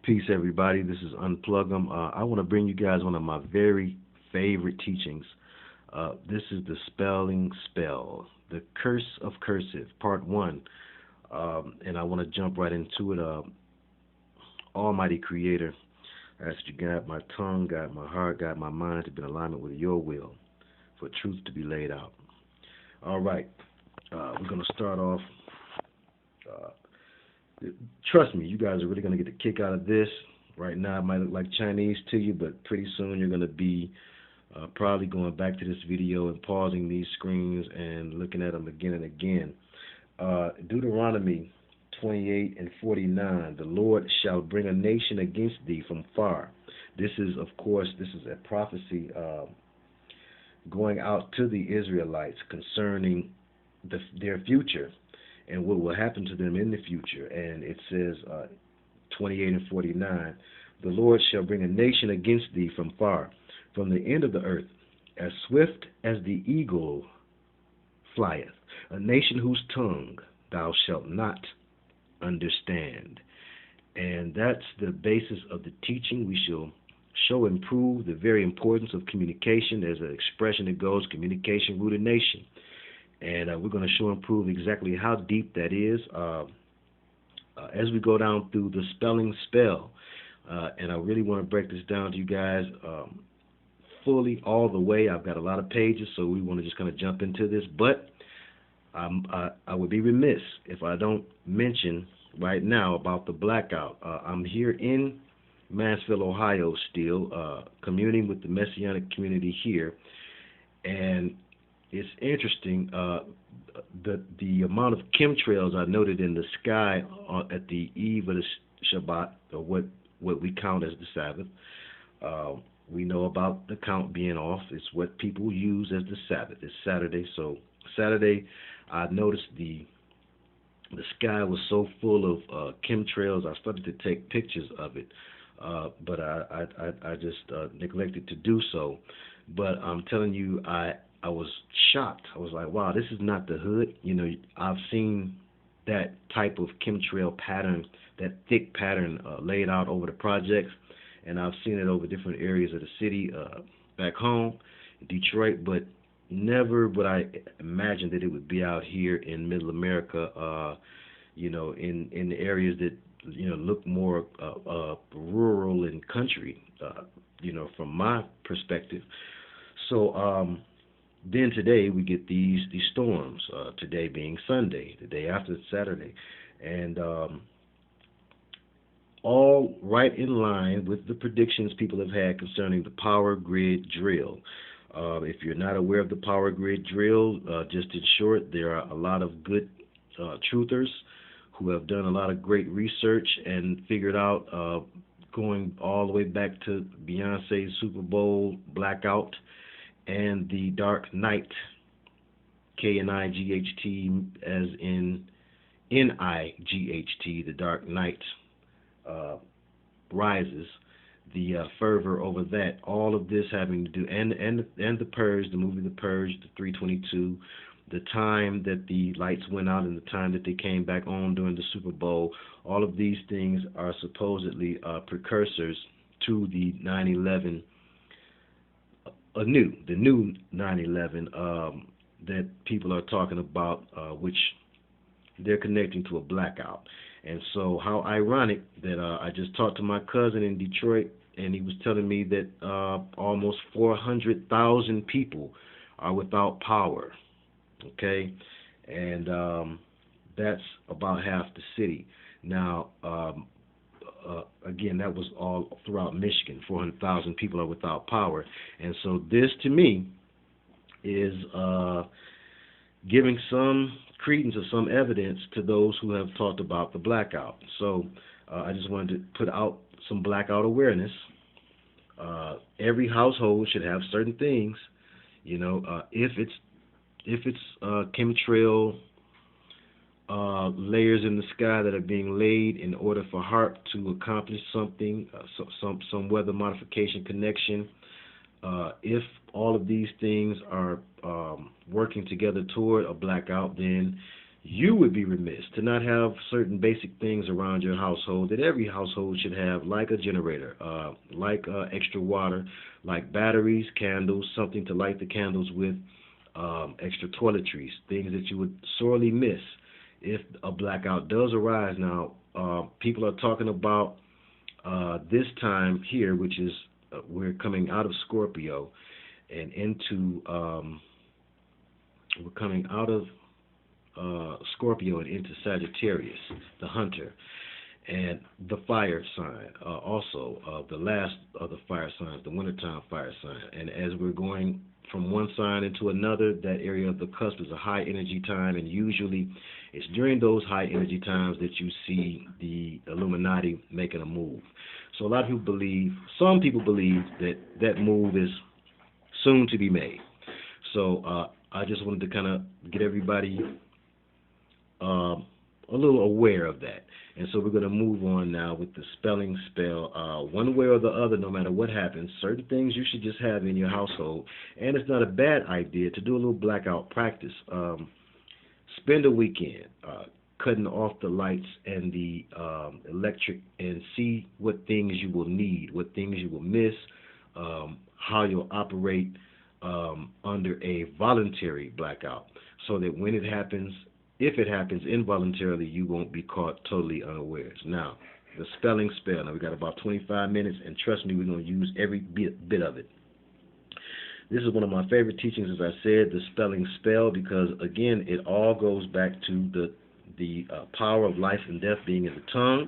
Peace, everybody. This is Unplug 'em. I want to bring you guys one of my very favorite teachings. This is the spelling spell, the curse of cursive, part one. And I want to jump right into it. Almighty Creator, I ask you, guide my tongue, guide my heart, guide my mind to be in alignment with your will, for truth to be laid out. All right. We're going to start off. Uh, Trust me, you guys are really going to get a kick out of this. Right now, it might look like Chinese to you, but pretty soon you're going to be probably going back to this video and pausing these screens and looking at them again and again. Deuteronomy 28 and 49, the Lord shall bring a nation against thee from far. This is, of course, this is a prophecy going out to the Israelites concerning their future and what will happen to them in the future. And it says, 28 and 49, the Lord shall bring a nation against thee from far, from the end of the earth, as swift as the eagle flieth, a nation whose tongue thou shalt not understand. And that's the basis of the teaching. We shall show and prove the very importance of communication. There's an expression that goes, communication rooted nation. And we're going to show and prove exactly how deep that is as we go down through the spelling spell. And I really want to break this down to you guys fully all the way. I've got a lot of pages, so we want to just kind of jump into this. But I would be remiss if I don't mention right now about the blackout. I'm here in Mansfield, Ohio still, communing with the Messianic community here. And it's interesting, the amount of chemtrails I noted in the sky at the eve of the Shabbat, or what we count as the Sabbath. We know about the count being off. It's what people use as the Sabbath. It's Saturday. So Saturday, I noticed the sky was so full of chemtrails. I started to take pictures of it, but I just neglected to do so. But I'm telling you, I was shocked. I was like, wow, this is not the hood. You know, I've seen that type of chemtrail pattern, that thick pattern laid out over the projects, and I've seen it over different areas of the city back home, Detroit, but never would I imagine that it would be out here in Middle America, you know, in the areas that, you know, look more rural and country, you know, from my perspective. So, then today we get these storms, today being Sunday, the day after Saturday, and all right in line with the predictions people have had concerning the power grid drill. If you're not aware of the power grid drill, just in short, there are a lot of good truthers who have done a lot of great research and figured out, going all the way back to Beyonce's Super Bowl blackout, and the Dark Night, K-N-I-G-H-T, as in N-I-G-H-T, the Dark Night rises, the fervor over that, all of this having to do, and the Purge, the movie The Purge, the 322, the time that the lights went out and the time that they came back on during the Super Bowl, all of these things are supposedly precursors to the 9/11. The new 9/11 that people are talking about, which they're connecting to a blackout. And so how ironic that I just talked to my cousin in Detroit, and he was telling me that almost 400,000 people are without power, okay? And that's about half the city. Now, again, that was all throughout Michigan. 400,000 people are without power. And so this, to me, is giving some credence or some evidence to those who have talked about the blackout. So I just wanted to put out some blackout awareness. Every household should have certain things. You know, if it's chemtrail layers in the sky that are being laid in order for HARP to accomplish something, some weather modification connection. If all of these things are working together toward a blackout, then You would be remiss to not have certain basic things around your household that every household should have, like a generator, like extra water, like batteries, candles, something to light the candles with, extra toiletries, things that you would sorely miss if a blackout does arise. Now, people are talking about this time here, which is we're coming out of Scorpio and into we're coming out of Scorpio and into Sagittarius, the hunter, and the fire sign, also the last of the fire signs, the wintertime fire sign. And as we're going from one sign into another, that area of the cusp is a high energy time, and usually it's during those high energy times that you see the Illuminati making a move. So a lot of people believe, some people believe that that move is soon to be made. So I just wanted to kind of get everybody a little aware of that. And so we're going to move on now with the spelling spell. One way or the other, no matter what happens, certain things you should just have in your household. And it's not a bad idea to do a little blackout practice. Spend a weekend cutting off the lights and the electric, and see what things you will need, what things you will miss, how you'll operate under a voluntary blackout, so that when it happens, if it happens involuntarily, you won't be caught totally unawares. Now, the spelling spell. Now, we got about 25 minutes, and trust me, we're going to use every bit of it. This is one of my favorite teachings, as I said, the spelling spell, because, again, it all goes back to the power of life and death being in the tongue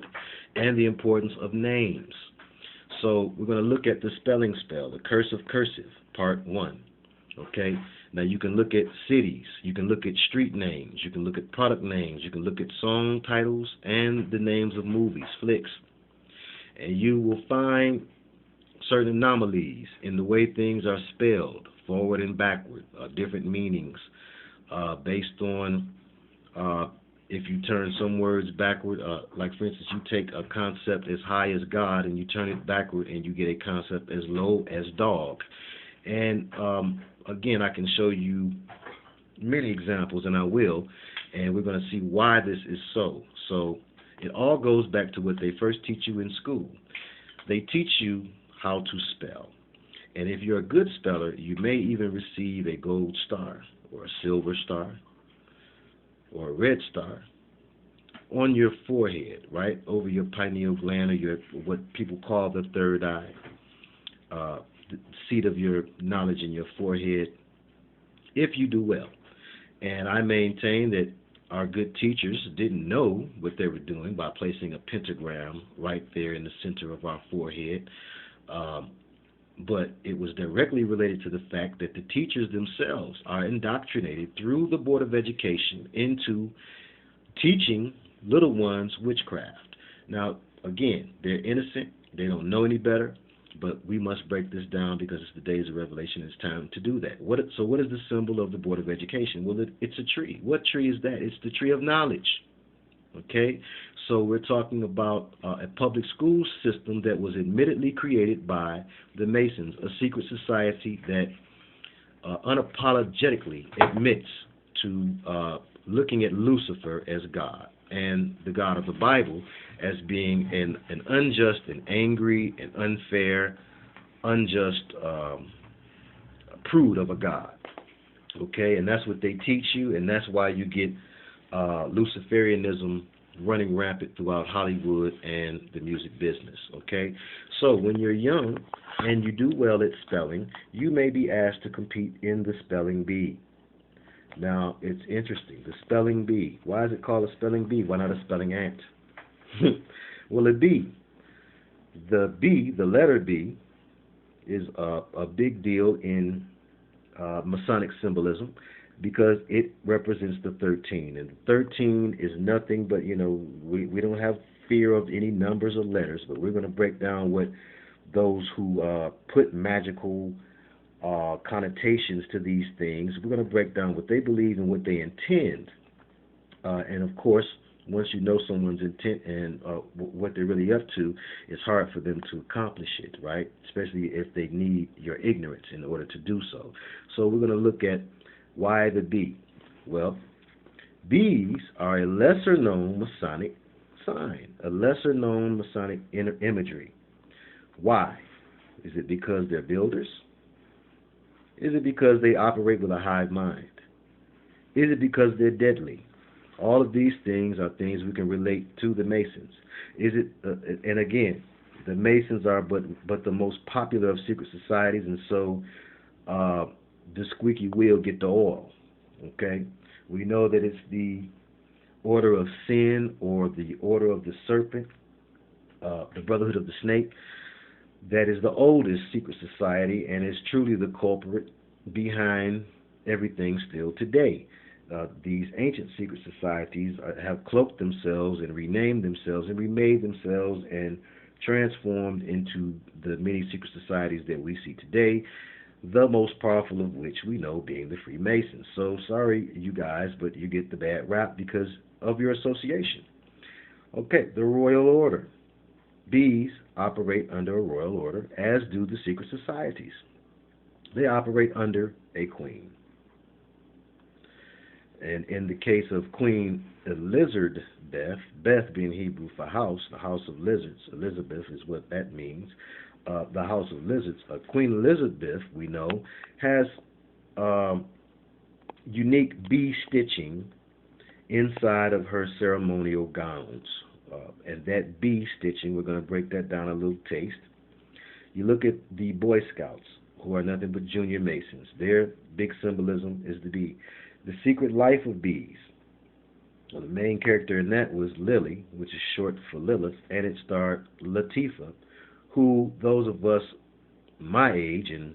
and the importance of names. So we're going to look at the spelling spell, the curse of cursive, part 1. Okay? Now, you can look at cities, you can look at street names, you can look at product names, you can look at song titles and the names of movies, flicks, and you will find certain anomalies in the way things are spelled, forward and backward, different meanings, based on if you turn some words backward, like for instance, you take a concept as high as God and you turn it backward and you get a concept as low as dog. And again, I can show you many examples, and I will, and we're going to see why this is so. So it all goes back to what they first teach you in school. They teach you how to spell. And if you're a good speller, you may even receive a gold star or a silver star or a red star on your forehead, right over your pineal gland, or your what people call the third eye, the seat of your knowledge in your forehead, if you do well. And I maintain that our good teachers didn't know what they were doing by placing a pentagram right there in the center of our forehead, but it was directly related to the fact that the teachers themselves are indoctrinated through the Board of Education into teaching little ones witchcraft. Now, again, they're innocent, they don't know any better, but we must break this down because it's the days of revelation. It's time to do that. So what is the symbol of the Board of Education? Well, it's a tree. What tree is that? It's the tree of knowledge. Okay? So we're talking about a public school system that was admittedly created by the Masons, a secret society that unapologetically admits to looking at Lucifer as God, and the God of the Bible as being an unjust and angry and unfair, unjust prude of a God. Okay, and that's what they teach you, and that's why you get Luciferianism running rampant throughout Hollywood and the music business. Okay, so when you're young and you do well at spelling, you may be asked to compete in the spelling bee. Now, it's interesting, the spelling bee. Why is it called a spelling bee? Why not a spelling ant? Well, a bee. The B, the letter B, is a big deal in Masonic symbolism because it represents the 13. And 13 is nothing but, we don't have fear of any numbers or letters, but we're going to break down what those who put magical connotations to these things. We're going to break down what they believe and what they intend. And of course, once you know someone's intent and what they're really up to, it's hard for them to accomplish it, right? Especially if they need your ignorance in order to do so. So we're going to look at why the bee. Well, Bees are a lesser known Masonic sign, a lesser known Masonic imagery. Why? Is it because they're builders? Is it because they operate with a hive mind? Is it because they're deadly? All of these things are things we can relate to the Masons. Is it? And again, the Masons are but the most popular of secret societies, and so the squeaky wheel get the oil. Okay, we know that it's the Order of Sin or the Order of the Serpent, the Brotherhood of the Snake, that is the oldest secret society and is truly the culprit behind everything still today. These ancient secret societies have cloaked themselves and renamed themselves and remade themselves and transformed into the many secret societies that we see today, the most powerful of which we know being the Freemasons. So sorry, you guys, but you get the bad rap because of your association. Okay, the Royal Order. Bees operate under a royal order, as do the secret societies. They operate under a queen. And in the case of Queen Elizabeth, Beth being Hebrew for house, the house of lizards, Elizabeth is what that means, the house of lizards. Queen Elizabeth, we know, has unique bee stitching inside of her ceremonial gowns. And that bee stitching, we're going to break that down a little taste. You look at the Boy Scouts, who are nothing but junior Masons. Their big symbolism is the bee. The Secret Life of Bees. Well, the main character in that was Lily, which is short for Lilith, and it starred Latifah, who those of us my age and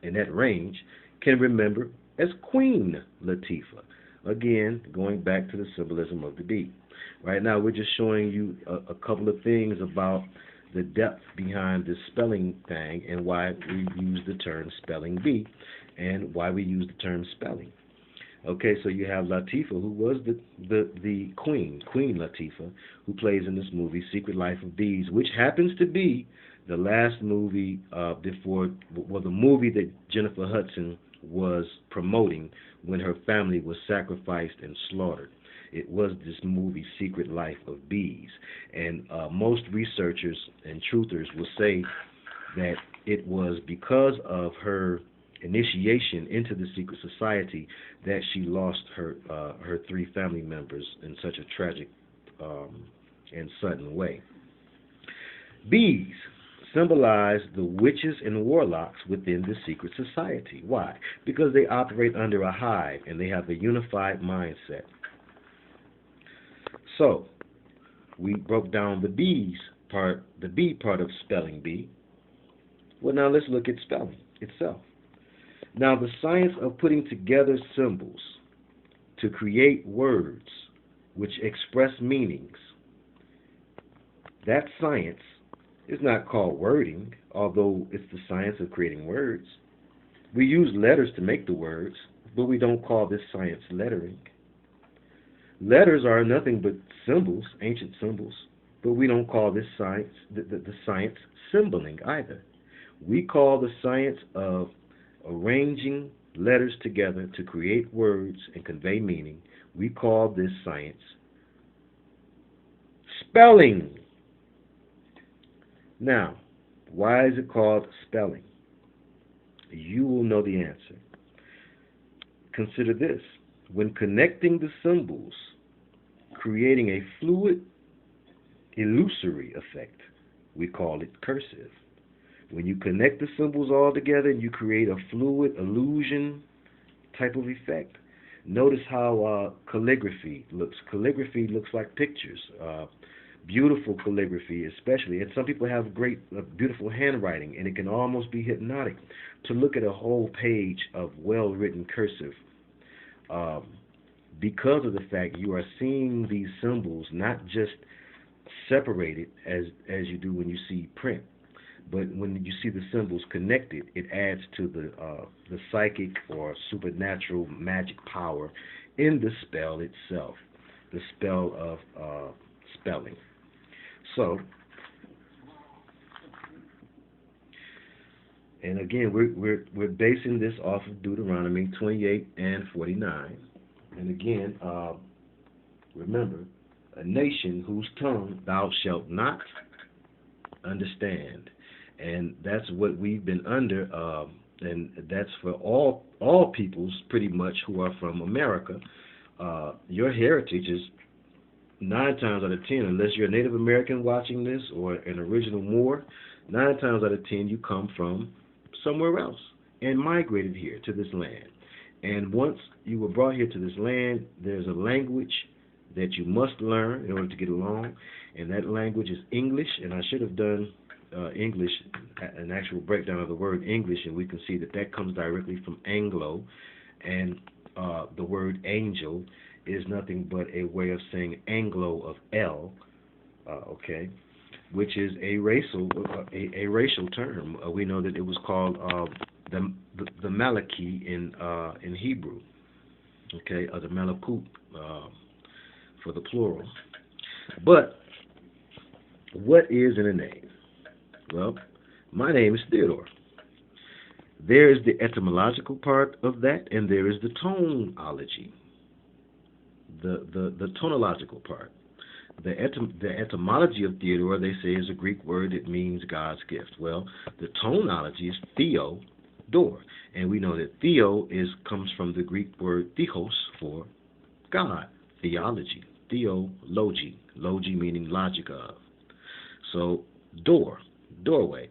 in that range can remember as Queen Latifah. Again, going back to the symbolism of the bee. Right now, we're just showing you a couple of things about the depth behind this spelling thing and why we use the term spelling bee and why we use the term spelling. Okay, so you have Latifah, who was the Queen Latifah, who plays in this movie, Secret Life of Bees, which happens to be the last movie the movie that Jennifer Hudson was promoting when her family was sacrificed and slaughtered. It was this movie, Secret Life of Bees. And most researchers and truthers will say that it was because of her initiation into the secret society that she lost her three family members in such a tragic and sudden way. Bees symbolize the witches and warlocks within the secret society. Why? Because they operate under a hive and they have a unified mindset. So, we broke down the B part of spelling bee. Well, now let's look at spelling itself. Now, the science of putting together symbols to create words which express meanings, that science is not called wording, although it's the science of creating words. We use letters to make the words, but we don't call this science lettering. Letters are nothing but symbols, ancient symbols, but we don't call this science the science symboling either. We call the science of arranging letters together to create words and convey meaning, we call this science spelling. Now, why is it called spelling? You will know the answer. Consider this. When connecting the symbols, creating a fluid, illusory effect, we call it cursive. When you connect the symbols all together, you create a fluid illusion type of effect. Notice how calligraphy looks. Calligraphy looks like pictures. Beautiful calligraphy especially. And some people have great, beautiful handwriting, and it can almost be hypnotic to look at a whole page of well-written cursive because of the fact you are seeing these symbols not just separated as you do when you see print, but when you see the symbols connected, it adds to the psychic or supernatural magic power in the spell itself, the spell of spelling. So, and again, we're basing this off of Deuteronomy 28 and 49. And again, remember, a nation whose tongue thou shalt not understand. And that's what we've been under, and that's for all peoples pretty much who are from America. Your heritage is 9 times out of 10, unless you're a Native American watching this or an original Moor, 9 times out of 10 you come from somewhere else and migrated here to this land. And once you were brought here to this land, there's a language that you must learn in order to get along, and that language is English. And I should have done English, an actual breakdown of the word English, and we can see that that comes directly from Anglo, and the word angel is nothing but a way of saying Anglo of L, okay, which is a racial term. We know that it was called the Malaki in Hebrew, okay, or the Malakut for the plural. But what is in a name? Well, my name is Theodore. There is the etymological part of that, and there is the tonology, the tonological part. The etymology of Theodore, they say, is a Greek word. It means God's gift. Well, the tonology is theo, door, and we know that theo comes from the Greek word theos for God, theology, theology, logi meaning logic of. So door, doorway.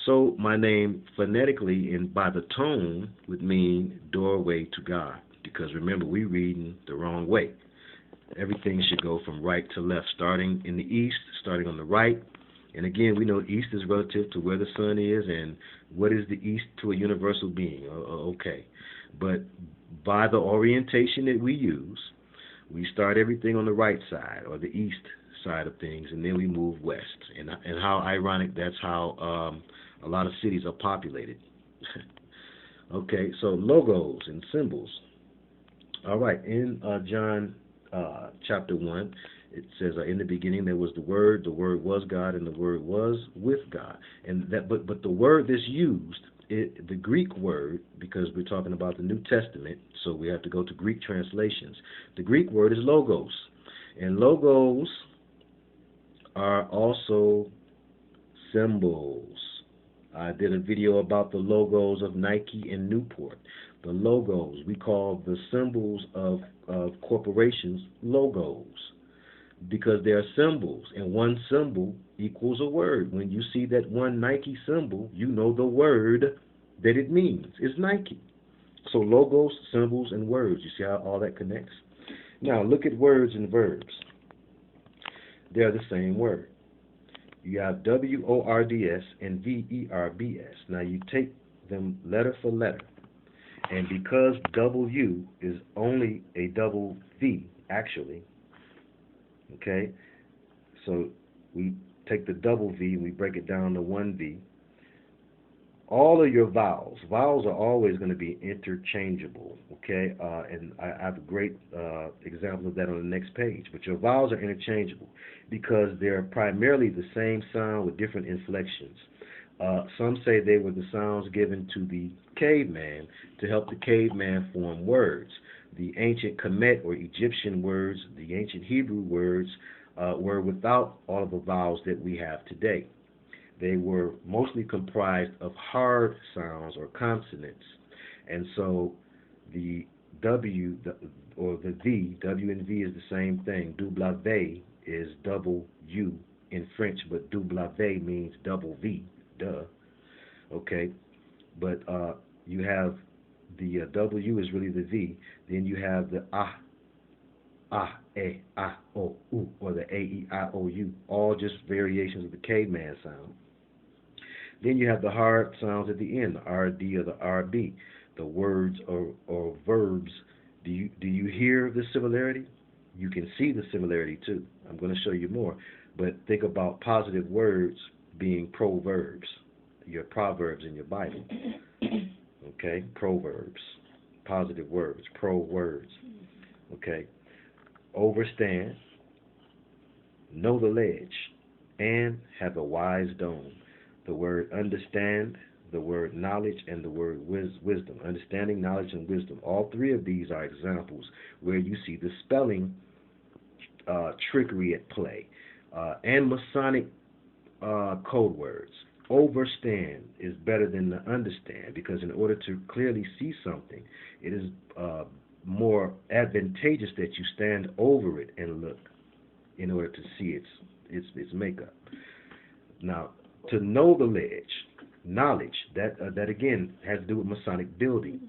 So my name phonetically and by the tone would mean doorway to God, because remember, we're reading the wrong way. Everything should go from right to left, starting in the east, starting on the right. And again, we know east is relative to where the sun is, and what is the east to a universal being? Okay. But by the orientation that we use, we start everything on the right side, or the east side of things, and then we move west. And how ironic, that's how a lot of cities are populated. Okay, so logos and symbols. All right, in John chapter 1, it says, in the beginning there was the Word was God, and the Word was with God. And that, but the word that's used, the Greek word, because we're talking about the New Testament, so we have to go to Greek translations. The Greek word is logos, and logos are also symbols. I did a video about the logos of Nike and Newport. The logos, we call the symbols of corporations logos, because they are symbols, and one symbol equals a word. When you see that one Nike symbol, you know the word that it means is Nike. So logos, symbols, and words. You see how all that connects? Now look at words and verbs. They're the same word. You have W-O-R-D-S and V-E-R-B-S. Now you take them letter for letter. And because W is only a double V, actually, okay, so we take the double V and we break it down to one V. All of your vowels are always going to be interchangeable, okay, and I have a great example of that on the next page. But your vowels are interchangeable because they're primarily the same sound with different inflections. Some say they were the sounds given to the caveman to help the caveman form words. The ancient Kemet or Egyptian words, the ancient Hebrew words, were without all of the vowels that we have today. They were mostly comprised of hard sounds or consonants. And so the W or the V, W and V is the same thing. W is double U in French, but W means double V. Duh. Okay, but you have the W is really the V. Then you have the E, I, O, U, or the A, E, I, O, U, all just variations of the caveman sound. Then you have the hard sounds at the end, the RD or the RB, the words or verbs. Do you hear the similarity? You can see the similarity too. I'm going to show you more. But think about positive words being proverbs, your proverbs in your Bible. Okay, proverbs, positive words, pro-words. Okay, overstand, know the ledge, and have a wise dome. The word understand, the word knowledge, and the word wisdom. Understanding, knowledge, and wisdom. All three of these are examples where you see the spelling trickery at play. And Masonic code words. Overstand is better than to understand, because in order to clearly see something, it is more advantageous that you stand over it and look in order to see its makeup. Now, to know the knowledge, that again has to do with Masonic building,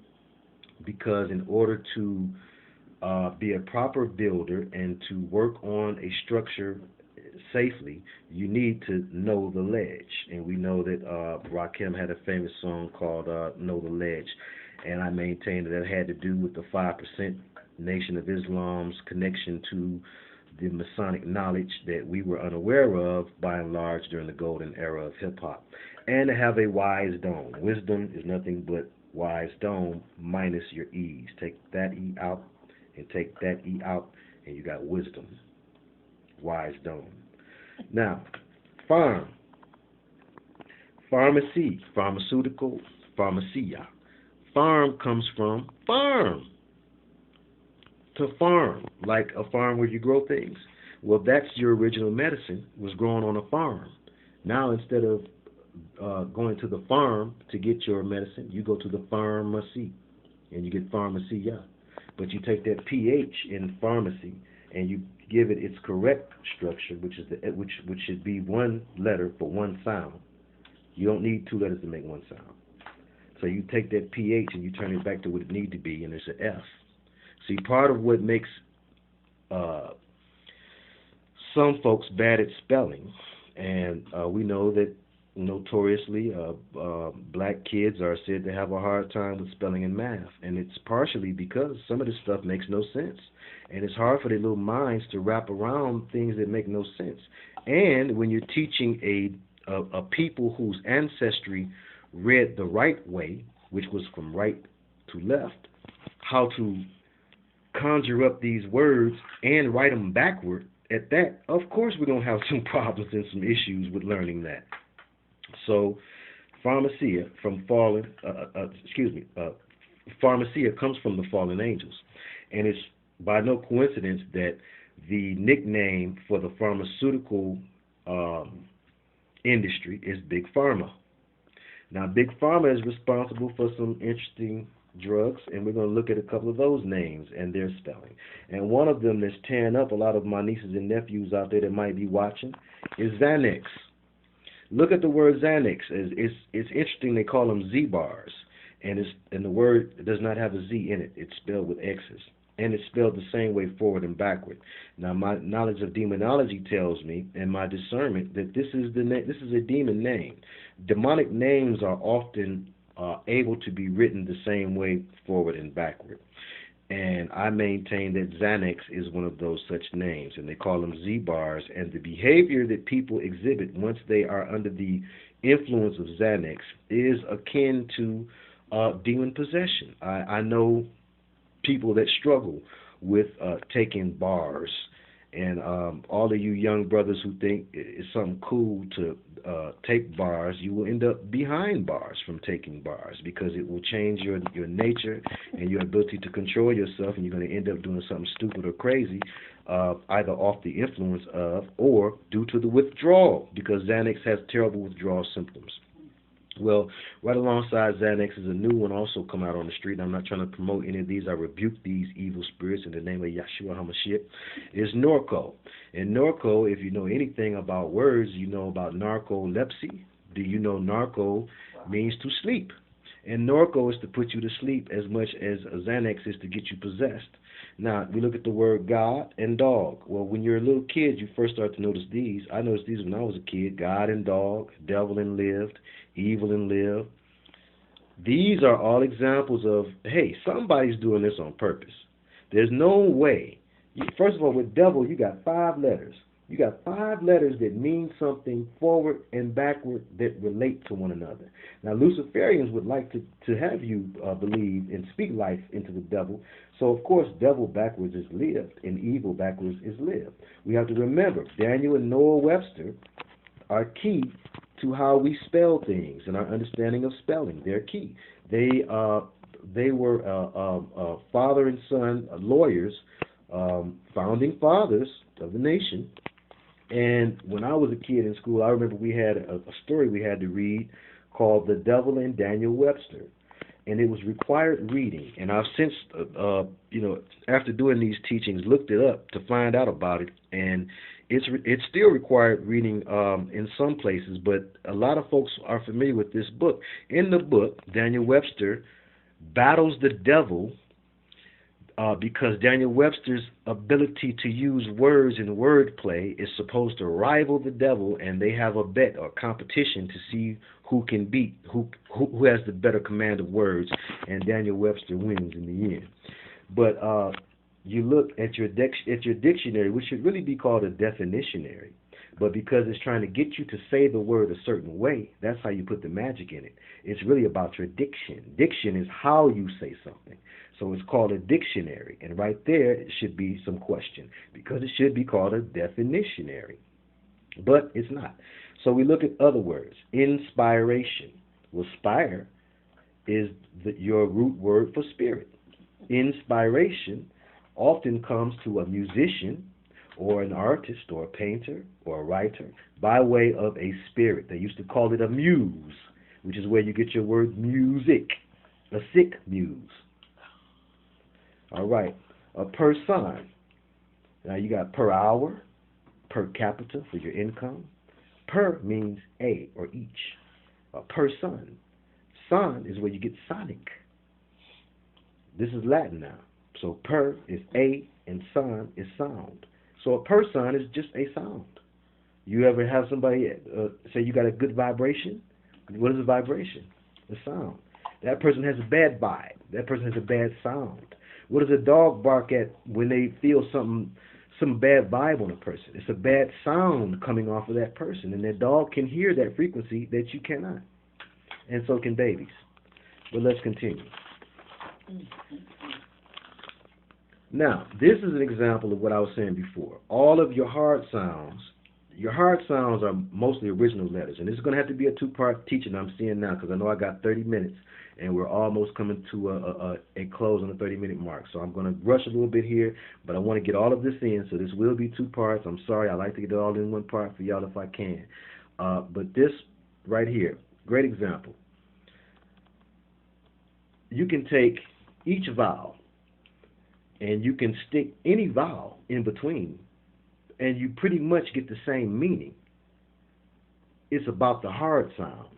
because in order to be a proper builder and to work on a structure safely, you need to know the ledge. And we know that Rakim had a famous song called Know the Ledge, and I maintain that it had to do with the 5% Nation of Islam's connection to the Masonic knowledge that we were unaware of by and large during the golden era of hip-hop. And to have a wise dome. Wisdom is nothing but wise dome minus your E's. Take that E out and take that E out, and you got wisdom. Wise dome. Now, farm. Pharmacy, pharmaceutical, pharmacia. Farm comes from farm. To farm, like a farm where you grow things. Well, that's your original medicine, was grown on a farm. Now, instead of going to the farm to get your medicine, you go to the pharmacy, and you get pharmacia. But you take that PH in pharmacy, and you give it its correct structure, which is which should be one letter for one sound. You don't need two letters to make one sound. So you take that PH and you turn it back to what it needs to be, and it's an F. See, part of what makes some folks bad at spelling, and we know that notoriously black kids are said to have a hard time with spelling and math, and it's partially because some of this stuff makes no sense, and it's hard for their little minds to wrap around things that make no sense. And when you're teaching a people whose ancestry read the right way, which was from right to left, how to conjure up these words and write them backward, at that, of course we're going to have some problems and some issues with learning that. So, pharmacia from fallen, pharmacia comes from the fallen angels, and it's by no coincidence that the nickname for the pharmaceutical industry is Big Pharma. Now, Big Pharma is responsible for some interesting drugs, and we're going to look at a couple of those names and their spelling. And one of them that's tearing up a lot of my nieces and nephews out there that might be watching is Xanax. Look at the word Xanax. It's interesting. They call them Z-bars, and the word does not have a Z in it. It's spelled with X's, and it's spelled the same way forward and backward. Now, my knowledge of demonology tells me, and my discernment, that this is a demon name. Demonic names are often able to be written the same way forward and backward. And I maintain that Xanax is one of those such names, and they call them Z-bars. And the behavior that people exhibit once they are under the influence of Xanax is akin to demon possession. I know people that struggle with taking bars, and all of you young brothers who think it's something cool to take bars, you will end up behind bars from taking bars, because it will change your nature and your ability to control yourself, and you're going to end up doing something stupid or crazy, either off the influence of or due to the withdrawal, because Xanax has terrible withdrawal symptoms. Well, right alongside Xanax is a new one also come out on the street. I'm not trying to promote any of these. I rebuke these evil spirits in the name of Yashua HaMashiach. It's Norco. And Norco, if you know anything about words, you know about narcolepsy. Do you know narco means to sleep? And Norco is to put you to sleep as much as Xanax is to get you possessed. Now, we look at the word God and dog. Well, when you're a little kid, you first start to notice these. I noticed these when I was a kid. God and dog, devil and lived, evil and live. These are all examples of, hey, somebody's doing this on purpose. There's no way. First of all, with devil, you got 5 letters. You got 5 letters that mean something forward and backward that relate to one another. Now, Luciferians would like to have you believe and speak life into the devil. So, of course, devil backwards is lived and evil backwards is lived. We have to remember, Daniel and Noah Webster are key to how we spell things and our understanding of spelling. They're key. They were father and son lawyers, founding fathers of the nation. And when I was a kid in school, I remember we had a story we had to read called "The Devil and Daniel Webster," and it was required reading. And I've since, after doing these teachings, looked it up to find out about it, and it's still required reading in some places. But a lot of folks are familiar with this book. In the book, Daniel Webster battles the devil because Daniel Webster's ability to use words and wordplay is supposed to rival the devil, and they have a bet or competition to see who can beat who has the better command of words, and Daniel Webster wins in the end. But you look at your dictionary, which should really be called a definitionary, but because it's trying to get you to say the word a certain way, that's how you put the magic in it. It's really about your diction. Diction is how you say something. So it's called a dictionary, and right there it should be some question, because it should be called a definitionary, but it's not. So we look at other words. Inspiration. Well, spire is your root word for spirit. Inspiration often comes to a musician or an artist or a painter or a writer by way of a spirit. They used to call it a muse, which is where you get your word music, a sick muse. All right, a person. Now you got per hour, per capita for your income. Per means a or each. A person. Son is where you get sonic. This is Latin now. So per is a and son is sound. So a person is just a sound. You ever have somebody say you got a good vibration? What is a vibration? A sound. That person has a bad vibe. That person has a bad sound. What does a dog bark at when they feel some bad vibe on a person? It's a bad sound coming off of that person, and that dog can hear that frequency that you cannot, and so can babies. But let's continue. Now, this is an example of what I was saying before. All of your hard sounds are mostly original letters, and this is going to have to be a two-part teaching I'm seeing now, because I know I got 30 minutes, and we're almost coming to a close on the 30-minute mark. So I'm going to rush a little bit here, but I want to get all of this in, so this will be two parts. I'm sorry, I like to get it all in one part for y'all if I can. But this right here, great example. You can take each vowel, and you can stick any vowel in between, and you pretty much get the same meaning. It's about the hard sounds.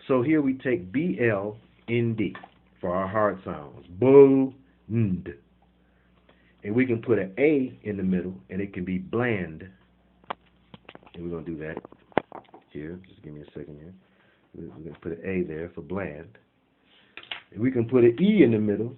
So here we take B-L-N-D for our hard sounds. Bland. And we can put an A in the middle, and it can be bland. And we're going to do that here. Just give me a second here. We're going to put an A there for bland. And we can put an E in the middle,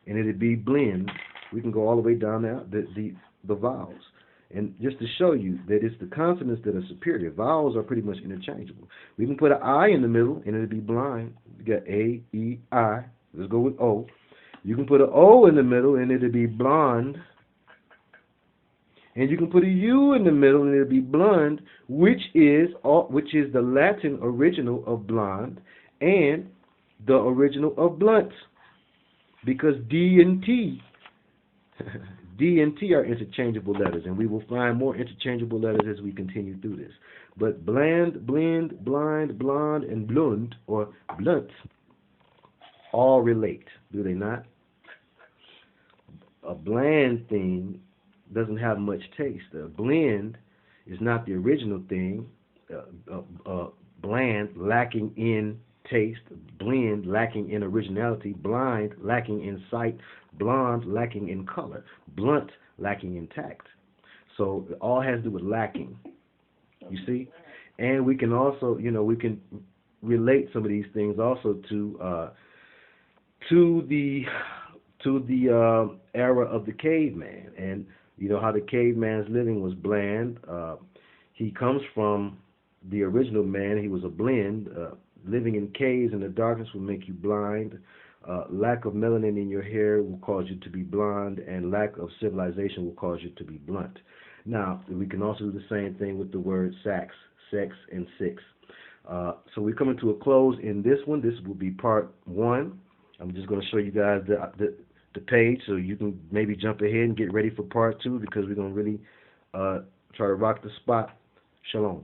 and it'd be blend. We can go all the way down there, the vowels. And just to show you that it's the consonants that are superior. Vowels are pretty much interchangeable. We can put an I in the middle, and it'll be blind. You got A, E, I. Let's go with O. You can put an O in the middle, and it'll be blonde. And you can put a U in the middle, and it'll be blonde, which is the Latin original of blonde and the original of blunt. Because D and T are interchangeable letters, and we will find more interchangeable letters as we continue through this. But bland, blend, blind, blonde, and blund, or blunt, all relate, do they not? A bland thing doesn't have much taste. A blend is not the original thing. Bland, lacking in taste. Blend, lacking in originality. Blind, lacking in sight. Blonde, lacking in color. Blunt, lacking in tact. So it all has to do with lacking. You see? And we can also, we can relate some of these things also to the era of the caveman, and how the caveman's living was bland. He comes from the original man. He was a blend. Living in caves in the darkness will make you blind. Lack of melanin in your hair will cause you to be blonde, and lack of civilization will cause you to be blunt. Now, we can also do the same thing with the word sex, and six. So we're coming to a close in this one. This will be part one. I'm just going to show you guys the page so you can maybe jump ahead and get ready for part two, because we're going to really try to rock the spot. Shalom.